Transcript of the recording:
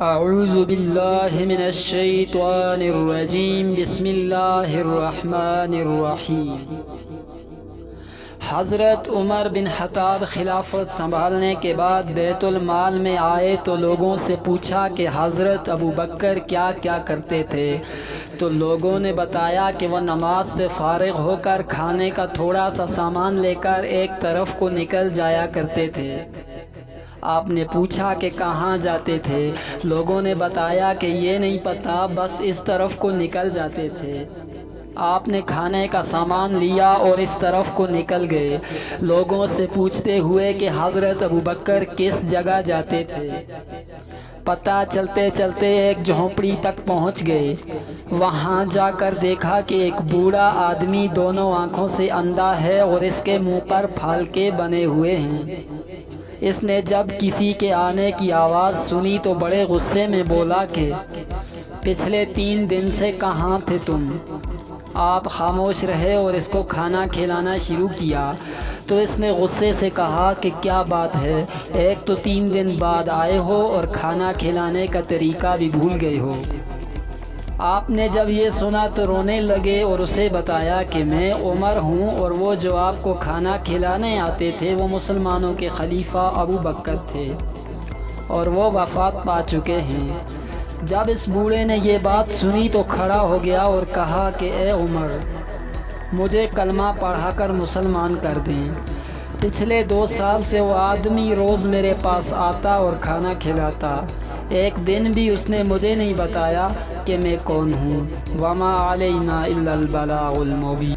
اعوذ باللہ من الشیطان الرجیم بسم اللہ الرحمن الرحیم۔ حضرت عمر بن خطاب خلافت سنبھالنے کے بعد بیت المال میں آئے تو لوگوں سے پوچھا کہ حضرت ابو بکر کیا کیا کرتے تھے، تو لوگوں نے بتایا کہ وہ نماز سے فارغ ہو کر کھانے کا تھوڑا سا سامان لے کر ایک طرف کو نکل جایا کرتے تھے۔ آپ نے پوچھا کہ کہاں جاتے تھے؟ لوگوں نے بتایا کہ یہ نہیں پتہ، بس اس طرف کو نکل جاتے تھے۔ آپ نے کھانے کا سامان لیا اور اس طرف کو نکل گئے، لوگوں سے پوچھتے ہوئے کہ حضرت ابو بکر کس جگہ جاتے تھے۔ پتہ چلتے چلتے ایک جھونپڑی تک پہنچ گئے۔ وہاں جا کر دیکھا کہ ایک بوڑھا آدمی دونوں آنکھوں سے اندھا ہے اور اس کے منہ پر پھالکے بنے ہوئے ہیں۔ اس نے جب کسی کے آنے کی آواز سنی تو بڑے غصے میں بولا کہ پچھلے 3 دن سے کہاں تھے تم؟ آپ خاموش رہے اور اس کو کھانا کھلانا شروع کیا تو اس نے غصے سے کہا کہ کیا بات ہے، ایک تو 3 دن بعد آئے ہو اور کھانا کھلانے کا طریقہ بھی بھول گئے ہو۔ آپ نے جب یہ سنا تو رونے لگے اور اسے بتایا کہ میں عمر ہوں اور وہ جو آپ کو کھانا کھلانے آتے تھے وہ مسلمانوں کے خلیفہ ابو بکر تھے اور وہ وفات پا چکے ہیں۔ جب اس بوڑھے نے یہ بات سنی تو کھڑا ہو گیا اور کہا کہ اے عمر، مجھے کلمہ پڑھا کر مسلمان کر دیں۔ پچھلے 2 سال سے وہ آدمی روز میرے پاس آتا اور کھانا کھلاتا، ایک دن بھی اس نے مجھے نہیں بتایا کہ میں کون ہوں۔ وما علینا الا البلاغ المبین۔